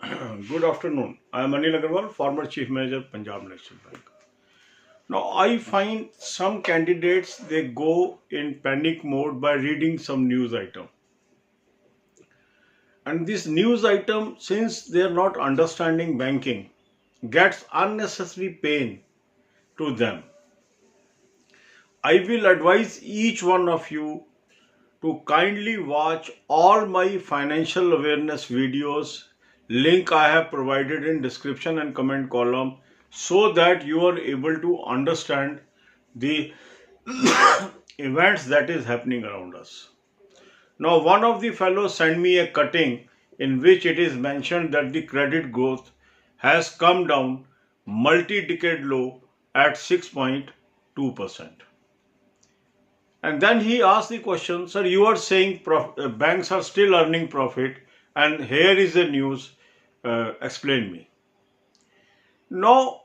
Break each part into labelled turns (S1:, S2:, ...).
S1: Good afternoon. I am Anil Agarwal, former Chief Manager, Punjab National Bank. Now, I find some candidates they go in panic mode by reading some news item, and this news item, since they are not understanding banking, gets unnecessary pain to them. I will advise each one of you to kindly watch all my financial awareness videos. Link I have provided in description and comment column so that you are able to understand the events that is happening around us. Now, one of the fellows sent me a cutting in which it is mentioned that the credit growth has come down multi-decade low at 6.2%. And then he asked the question, sir, you are saying banks are still earning profit, and here is the news. Explain me. Now,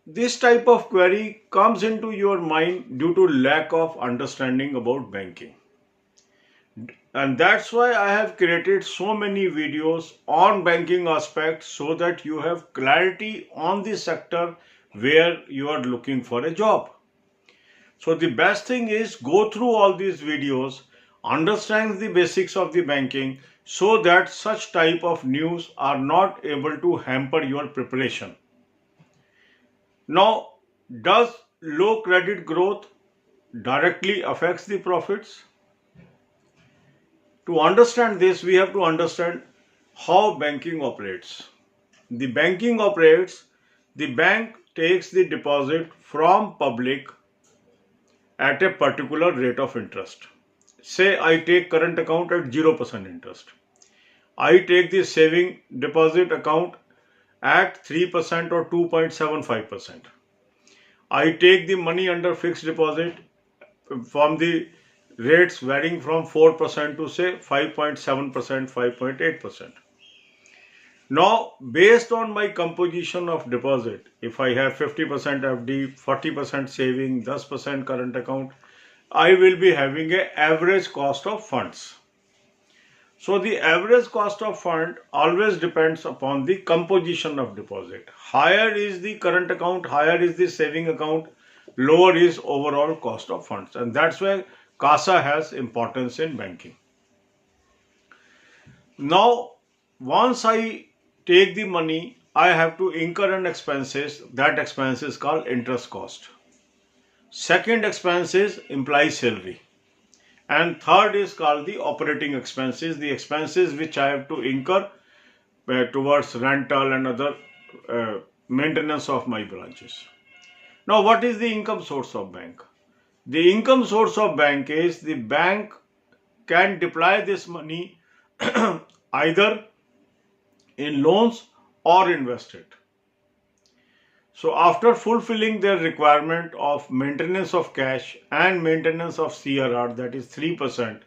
S1: this type of query comes into your mind due to lack of understanding about banking. And that's why I have created so many videos on banking aspects so that you have clarity on the sector where you are looking for a job. So the best thing is go through all these videos, understand the basics of the banking so that such type of news are not able to hamper your preparation. Now, does low credit growth directly affects the profits? To understand this, we have to understand how banking operates. The banking operates, the bank takes the deposit from public at a particular rate of interest. Say I take current account at 0% interest. I take the saving deposit account at 3% or 2.75%. I take the money under fixed deposit from the rates varying from 4% to say 5.7%, 5.8%. Now, based on my composition of deposit, if I have 50% FD, 40% saving, 10% current account, I will be having an average cost of funds. So the average cost of fund always depends upon the composition of deposit. Higher is the current account, higher is the saving account, lower is overall cost of funds. And that's why CASA has importance in banking. Now, once I take the money, I have to incur an expenses. That expense is called interest cost. Second expense is employee salary. And third is called the operating expenses, the expenses which I have to incur towards rental and other maintenance of my branches. Now, what is the income source of bank? The income source of bank is the bank can deploy this money either in loans or invest it. So after fulfilling their requirement of maintenance of cash and maintenance of CRR, that is 3%,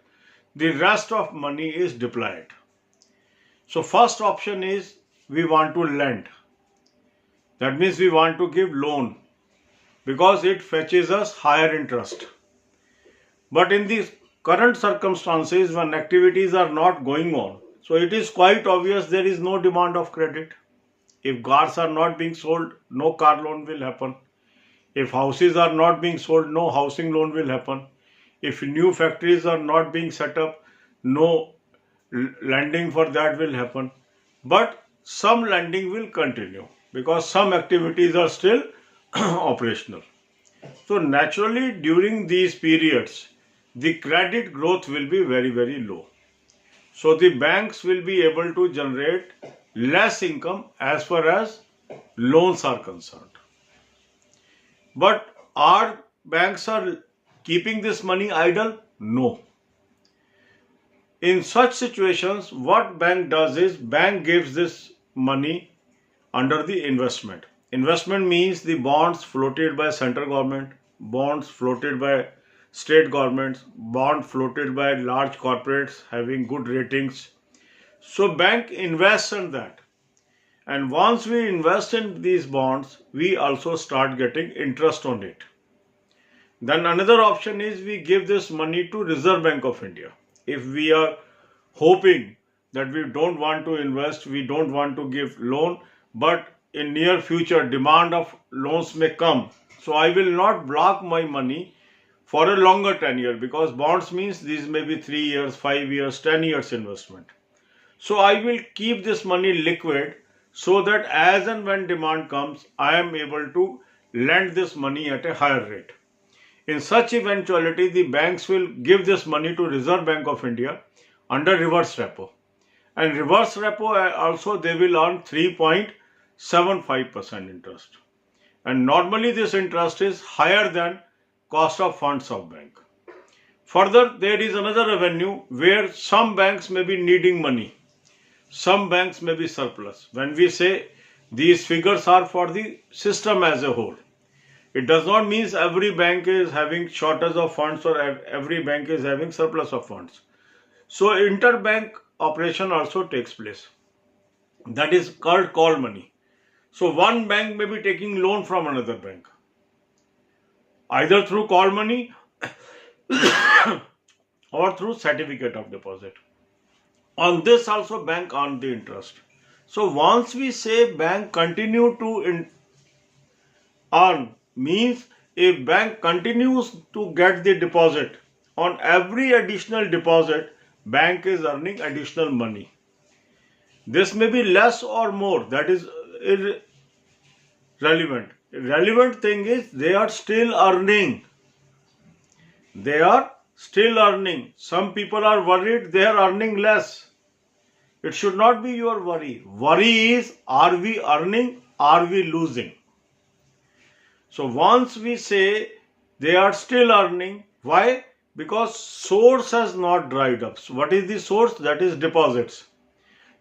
S1: the rest of money is deployed. So first option is we want to lend. That means we want to give loan because it fetches us higher interest. But in these current circumstances when activities are not going on, so it is quite obvious there is no demand of credit. If cars are not being sold, no car loan will happen. If houses are not being sold, no housing loan will happen. If new factories are not being set up, no lending for that will happen. But some lending will continue because some activities are still operational. So naturally during these periods, the credit growth will be very, very low. So the banks will be able to generate less income as far as loans are concerned. But are banks are keeping this money idle? No. In such situations, what bank does is bank gives this money under the investment. Investment means the bonds floated by central government, bonds floated by state governments, bond floated by large corporates having good ratings. So bank invests in that. And once we invest in these bonds, we also start getting interest on it. Then another option is we give this money to Reserve Bank of India. If we are hoping that we don't want to invest, we don't want to give loan, but in near future demand of loans may come. So I will not block my money for a longer tenure, because bonds means these may be 3 years, 5 years, 10 years investment. So I will keep this money liquid so that as and when demand comes, I am able to lend this money at a higher rate. In such eventuality, the banks will give this money to Reserve Bank of India under reverse repo. And reverse repo also they will earn 3.75% interest. And normally this interest is higher than cost of funds of bank. Further, there is another avenue where some banks may be needing money. Some banks may be surplus. When we say these figures are for the system as a whole, it does not mean every bank is having shortage of funds or every bank is having surplus of funds. So interbank operation also takes place. That is called call money. So one bank may be taking loan from another bank, either through call money or through certificate of deposit. On this also bank earn the interest. So once we say bank continue to earn, means if bank continues to get the deposit, on every additional deposit bank is earning additional money. This may be less or more, that is irrelevant. Relevant thing is they are still earning. They are still earning. Some people are worried they are earning less. It should not be your worry. Worry is, are we earning? Are we losing? So once we say they are still earning, why? Because source has not dried up. So what is the source? That is deposits.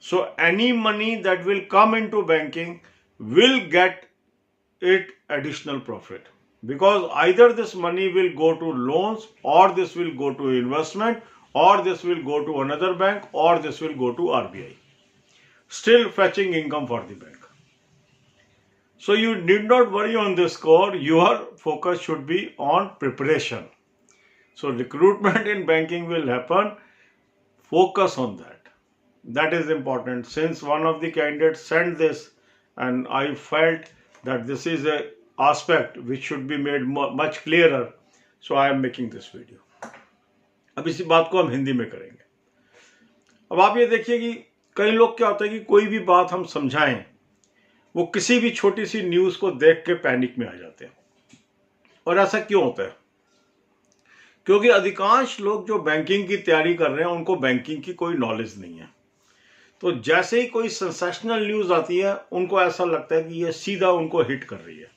S1: So any money that will come into banking will get it additional profit, because either this money will go to loans, or this will go to investment, or this will go to another bank, or this will go to RBI, still fetching income for the bank. So you need not worry on this score. Your focus should be on preparation. So recruitment in banking will happen. Focus on that. That is important. Since one of the candidates sent this and I felt that this is a aspect which should be made much clearer, so I am making this video. अब इसी बात को हम हिंदी में करेंगे. अब आप ये देखिए कि कई लोग क्या होता है कि कोई भी बात हम समझाएं, वो किसी भी छोटी सी न्यूज़ को देख के पैनिक में आ जाते हैं. और ऐसा क्यों होता है? क्योंकि अधिकांश लोग जो बैंकिंग की तैयारी कर रहे हैं उनको बैंकिंग की कोई नॉलेज नहीं है. तो जैसे ही कोई सेंसेशनल न्यूज़ आती है उनको ऐसा लगता है कि ये सीधा उनको हिट कर रही है.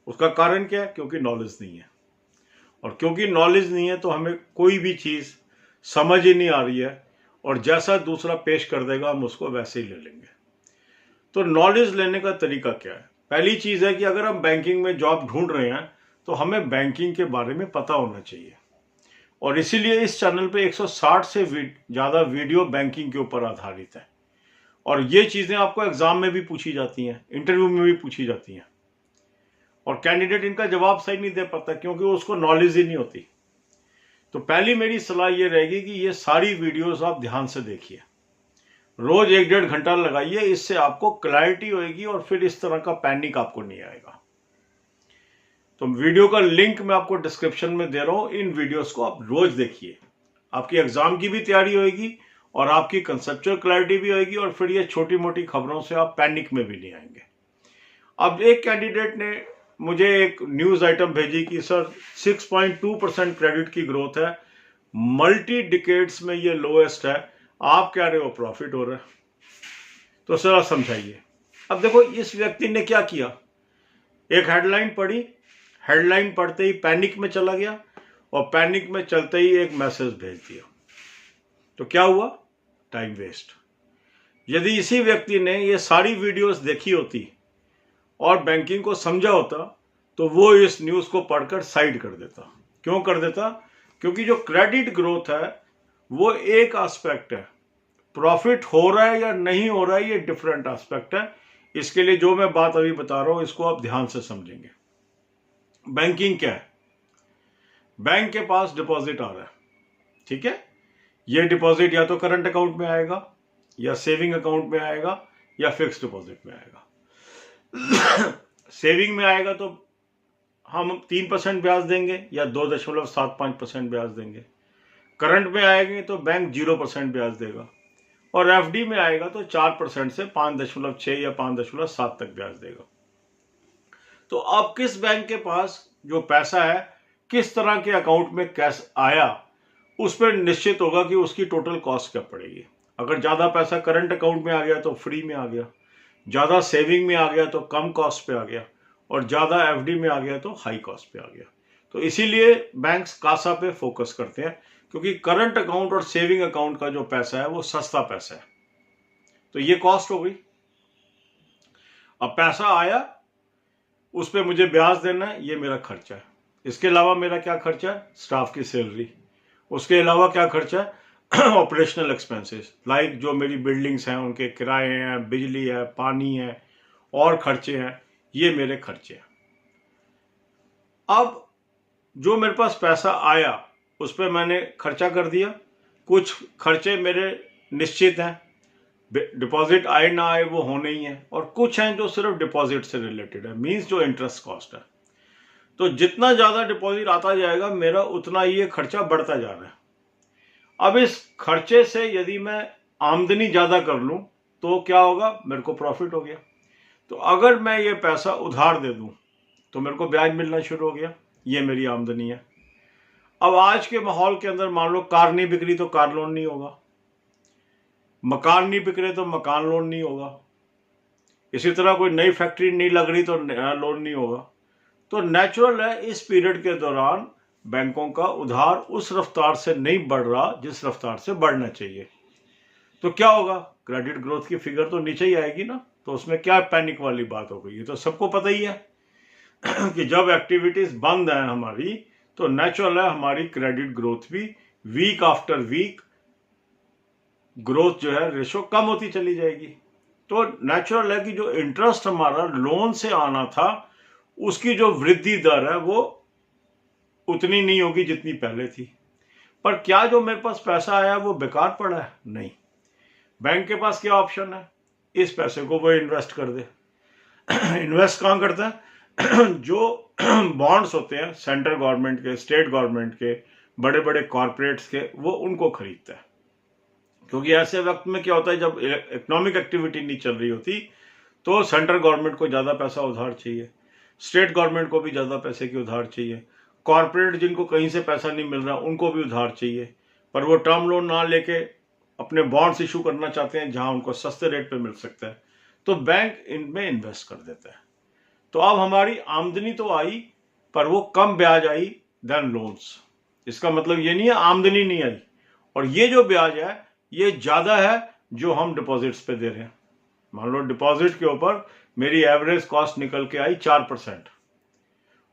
S1: उसका कारण क्या है? क्योंकि नॉलेज नहीं है. और क्योंकि नॉलेज नहीं है तो हमें कोई भी चीज़ समझ ही नहीं आ रही है, और जैसा दूसरा पेश कर देगा हम उसको वैसे ही ले लेंगे. तो नॉलेज लेने का तरीका क्या है? पहली चीज़ है कि अगर हम बैंकिंग में जॉब ढूंढ रहे हैं तो हमें बैंकिंग के बारे में पता होना चाहिए. और इसीलिए इस चैनल पे 160 से ज़्यादा वीडियो बैंकिंग के ऊपर आधारित है. और ये चीज़ें आपको एग्ज़ाम में भी पूछी जाती हैं, इंटरव्यू में भी पूछी जाती हैं, और कैंडिडेट इनका जवाब सही नहीं दे पाता क्योंकि उसको नॉलेज ही नहीं होती. तो पहली मेरी सलाह ये रहेगी कि ये सारी वीडियोस आप ध्यान से देखिए, रोज 1-1.5 घंटा लगाइए. इससे आपको क्लैरिटी होगी और फिर इस तरह का पैनिक आपको नहीं आएगा. तो वीडियो का लिंक मैं आपको डिस्क्रिप्शन में दे रहा हूं. इन वीडियोस को आप रोज देखिए. आपकी एग्जाम की भी तैयारी होगी और आपकी कंसेप्चुअल क्लैरिटी भी होगी, और फिर ये छोटी मोटी खबरों से आप पैनिक में भी नहीं आएंगे. अब एक कैंडिडेट ने मुझे एक न्यूज आइटम भेजी कि सर 6.2% क्रेडिट की ग्रोथ है, मल्टी डिकेड्स में ये लोएस्ट है, आप कह रहे हो प्रॉफिट हो रहा है. तो सर आप समझाइए. अब देखो इस व्यक्ति ने क्या किया, एक हेडलाइन पढ़ी, हेडलाइन पढ़ते ही पैनिक में चला गया, और पैनिक में चलते ही एक मैसेज भेज दिया. तो क्या हुआ? Time waste. यदि इसी व्यक्ति ने ये सारी वीडियोस देखी होती और बैंकिंग को समझा होता तो वो इस न्यूज़ को पढ़कर साइड कर देता. क्यों कर देता? क्योंकि जो क्रेडिट ग्रोथ है वो एक एस्पेक्ट है, प्रॉफिट हो रहा है या नहीं हो रहा है ये डिफरेंट एस्पेक्ट है. इसके लिए जो मैं बात अभी बता रहा हूं इसको आप ध्यान से समझेंगे. बैंकिंग क्या है? बैंक के पास डिपॉजिट आ रहा है, ठीक है, ये डिपॉजिट या तो करंट अकाउंट में आएगा, या सेविंग अकाउंट में आएगा, या फिक्स डिपॉजिट में आएगा। सेविंग में आएगा तो हम 3% ब्याज देंगे या 2.75% ब्याज देंगे। करंट में आएंगे तो बैंक 0% ब्याज देगा, और एफडी में आएगा तो 4% से 5.6 या 5.7 तक ब्याज देगा। तो अब किस बैंक के पास जो पैसा है, किस तरह के अकाउंट में कैश आया, उस पर निश्चित होगा कि उसकी टोटल कॉस्ट क्या पड़ेगी। अगर ज़्यादा पैसा करंट अकाउंट में आ गया तो फ्री में आ गया, ज़्यादा सेविंग में आ गया तो कम कॉस्ट पे आ गया, और ज़्यादा एफडी में आ गया तो हाई कॉस्ट पे आ गया। तो इसीलिए बैंक्स कासा पे फोकस करते हैं, क्योंकि करंट अकाउंट और सेविंग अकाउंट का जो पैसा है वो सस्ता पैसा है। तो ये कॉस्ट हो गई। अब पैसा आया, उस पर मुझे ब्याज देना है, ये मेरा खर्चा है। इसके अलावा मेरा क्या खर्चा है? स्टाफ की सैलरी। उसके अलावा क्या खर्चा है? ऑपरेशनल एक्सपेंसेस, लाइक जो मेरी बिल्डिंग्स हैं उनके किराए हैं, बिजली है, पानी है, और खर्चे हैं, ये मेरे खर्चे हैं। अब जो मेरे पास पैसा आया उस पर मैंने खर्चा कर दिया। कुछ खर्चे मेरे निश्चित हैं, डिपॉजिट आए ना आए वो होने ही है, और कुछ हैं जो सिर्फ डिपॉजिट से रिलेटेड है, मींस जो इंटरेस्ट कॉस्ट है। तो जितना ज़्यादा डिपॉजिट आता जाएगा मेरा उतना ही ये खर्चा बढ़ता जा रहा है। अब इस खर्चे से यदि मैं आमदनी ज़्यादा कर लूँ तो क्या होगा? मेरे को प्रॉफिट हो गया। तो अगर मैं ये पैसा उधार दे दूँ तो मेरे को ब्याज मिलना शुरू हो गया, ये मेरी आमदनी है। अब आज के माहौल के अंदर मान लो कार नहीं बिक रही तो कार लोन नहीं होगा, मकान नहीं बिक रहे तो मकान लोन नहीं होगा, इसी तरह कोई नई फैक्ट्री नहीं लग रही तो नया लोन नहीं होगा। तो नेचुरल है इस पीरियड के दौरान बैंकों का उधार उस रफ्तार से नहीं बढ़ रहा जिस रफ्तार से बढ़ना चाहिए। तो क्या होगा? क्रेडिट ग्रोथ की फिगर तो नीचे ही आएगी ना। तो उसमें क्या पैनिक वाली बात हो गई? ये तो सबको पता ही है कि जब एक्टिविटीज बंद है हमारी तो नेचुरल है हमारी क्रेडिट ग्रोथ भी वीक आफ्टर वीक ग्रोथ जो है रेशो कम होती चली जाएगी। तो नेचुरल है कि जो इंटरेस्ट हमारा लोन से आना था उसकी जो वृद्धि दर है वो उतनी नहीं होगी जितनी पहले थी। पर क्या जो मेरे पास पैसा आया वो बेकार पड़ा है? नहीं। बैंक के पास क्या ऑप्शन है? इस पैसे को वो इन्वेस्ट कर दे। इन्वेस्ट कहाँ करता है? जो बॉन्ड्स होते हैं सेंट्रल गवर्नमेंट के, स्टेट गवर्नमेंट के, बड़े बड़े कॉरपोरेट्स के, वो उनको खरीदता है। क्योंकि ऐसे वक्त में क्या होता है, जब इकोनॉमिक एक्टिविटी नहीं चल रही होती तो सेंट्रल गवर्नमेंट को ज़्यादा पैसा उधार चाहिए, स्टेट गवर्नमेंट को भी ज़्यादा पैसे की उधार चाहिए, कॉरपोरेट जिनको कहीं से पैसा नहीं मिल रहा उनको भी उधार चाहिए, पर वो टर्म लोन ना लेके अपने बॉन्ड्स इशू करना चाहते हैं जहां उनको सस्ते रेट पे मिल सकता है, तो बैंक इनमें इन्वेस्ट कर देता है। तो अब हमारी आमदनी तो आई पर वो कम ब्याज आई देन लोन्स। इसका मतलब ये नहीं है आमदनी नहीं आई, और ये जो ब्याज है ये ज़्यादा है जो हम डिपॉजिट्स पे दे रहे हैं। मान लो डिपॉजिट के ऊपर मेरी एवरेज कॉस्ट निकल के आई 4%,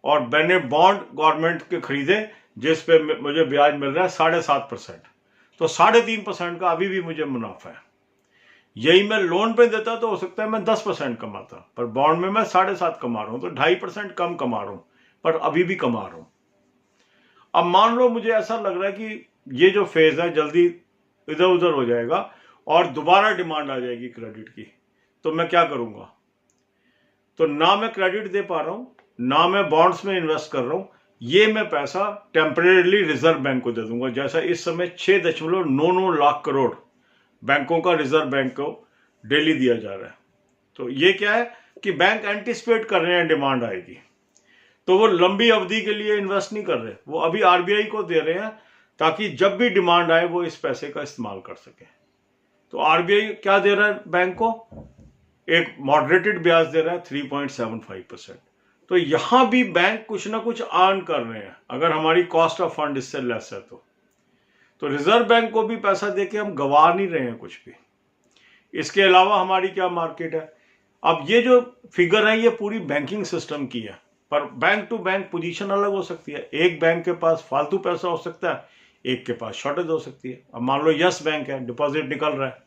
S1: और मैंने बॉन्ड गवर्नमेंट के खरीदे जिस पे मुझे ब्याज मिल रहा है 7.5%, तो 3.5% का अभी भी मुझे मुनाफा है। यही मैं लोन पे देता तो हो सकता है मैं 10% कमाता, पर बॉन्ड में मैं 7.5 कमा रहा हूं, तो 2.5% कम कमा रहा हूं, पर अभी भी कमा रहा हूं। अब मान लो मुझे ऐसा लग रहा है कि ये जो फेज है जल्दी इधर उधर हो जाएगा और दोबारा डिमांड आ जाएगी क्रेडिट की, तो मैं क्या करूंगा? तो ना मैं क्रेडिट दे पा रहा हूं, ना मैं बॉन्ड्स में इन्वेस्ट कर रहा हूं, ये मैं पैसा टेम्परेरीली रिजर्व बैंक को दे दूंगा। जैसा इस समय 6.99 लाख करोड़ बैंकों का रिजर्व बैंक को डेली दिया जा रहा है। तो ये क्या है कि बैंक एंटिसिपेट कर रहे हैं डिमांड आएगी, तो वो लंबी अवधि के लिए इन्वेस्ट नहीं कर रहे, वो अभी आरबीआई को दे रहे हैं ताकि जब भी डिमांड आए वो इस पैसे का इस्तेमाल कर सके। तो आरबीआई क्या दे रहा है बैंक को? एक मॉडरेटेड ब्याज दे रहा है 3.75%। तो यहां भी बैंक कुछ ना कुछ अर्न कर रहे हैं अगर हमारी कॉस्ट ऑफ फंड इससे लेस है तो रिजर्व बैंक को भी पैसा देके हम गंवा नहीं रहे हैं कुछ भी। इसके अलावा हमारी क्या मार्केट है? अब ये जो फिगर है ये पूरी बैंकिंग सिस्टम की है, पर बैंक टू बैंक पोजीशन अलग हो सकती है। एक बैंक के पास फालतू पैसा हो सकता है, एक के पास शॉर्टेज हो सकती है। अब मान लो यस बैंक है, डिपॉजिट निकल रहा है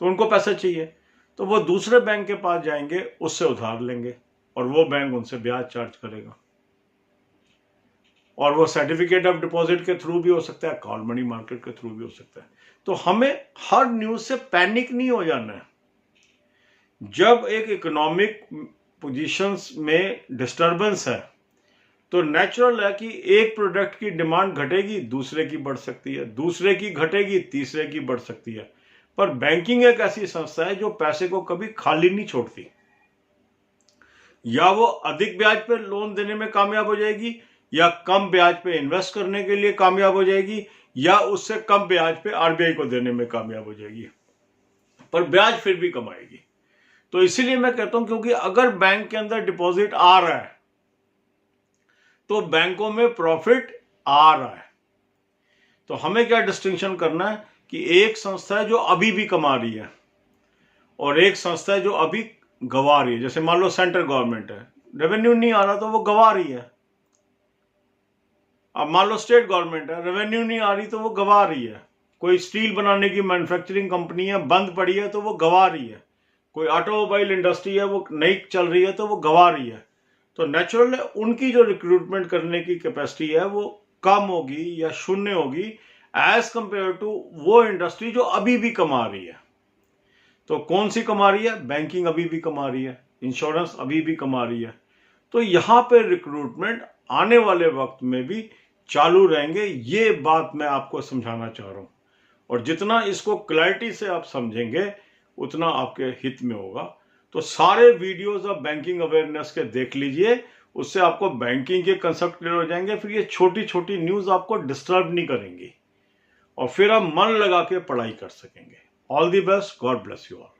S1: तो उनको पैसा चाहिए, तो वो दूसरे बैंक के पास जाएंगे, उससे उधार लेंगे और वो बैंक उनसे ब्याज चार्ज करेगा। और वो सर्टिफिकेट ऑफ डिपॉजिट के थ्रू भी हो सकता है, कॉल मनी मार्केट के थ्रू भी हो सकता है। तो हमें हर न्यूज से पैनिक नहीं हो जाना है। जब एक इकोनॉमिक पोजीशंस में डिस्टरबेंस है तो नेचुरल है कि एक प्रोडक्ट की डिमांड घटेगी, दूसरे की बढ़ सकती है, दूसरे की घटेगी, तीसरे की बढ़ सकती है। पर बैंकिंग एक ऐसी संस्था है जो पैसे को कभी खाली नहीं छोड़ती। या वो अधिक ब्याज पर लोन देने में कामयाब हो जाएगी, या कम ब्याज पे इन्वेस्ट करने के लिए कामयाब हो जाएगी, या उससे कम ब्याज पे आरबीआई को देने में कामयाब हो जाएगी, पर ब्याज फिर भी कमाएगी। तो इसीलिए मैं कहता हूं, क्योंकि अगर बैंक के अंदर डिपॉजिट आ रहा है तो बैंकों में प्रॉफिट आ रहा है। तो हमें क्या डिस्टिंक्शन करना है कि एक संस्था है जो अभी भी कमा रही है और एक संस्था है जो अभी गंवा रही है। जैसे मान लो सेंट्रल गवर्नमेंट है, रेवेन्यू नहीं आ रहा तो वो गंवा रही है। अब मान लो स्टेट गवर्नमेंट है, रेवेन्यू नहीं आ रही तो वो गंवा रही है। कोई स्टील बनाने की मैन्युफैक्चरिंग कंपनी है, बंद पड़ी है तो वो गंवा रही है। कोई ऑटोमोबाइल इंडस्ट्री है, वो नहीं चल रही है तो वो गंवा रही है। तो नेचुरल है उनकी जो रिक्रूटमेंट करने की कैपेसिटी है वो कम होगी या शून्य होगी एज कंपेयर टू वो इंडस्ट्री जो अभी भी कमा रही है। तो कौन सी कमा रही है? बैंकिंग अभी भी कमा रही है, इंश्योरेंस अभी भी कमा रही है। तो यहां पे रिक्रूटमेंट आने वाले वक्त में भी चालू रहेंगे। ये बात मैं आपको समझाना चाह रहा हूं, और जितना इसको क्लैरिटी से आप समझेंगे उतना आपके हित में होगा। तो सारे वीडियोस ऑफ बैंकिंग अवेयरनेस के देख लीजिए, उससे आपको बैंकिंग के कंसेप्ट क्लियर हो जाएंगे। फिर ये छोटी छोटी न्यूज आपको डिस्टर्ब नहीं करेंगी और फिर आप मन लगा के पढ़ाई कर सकेंगे। All the best, God bless you all.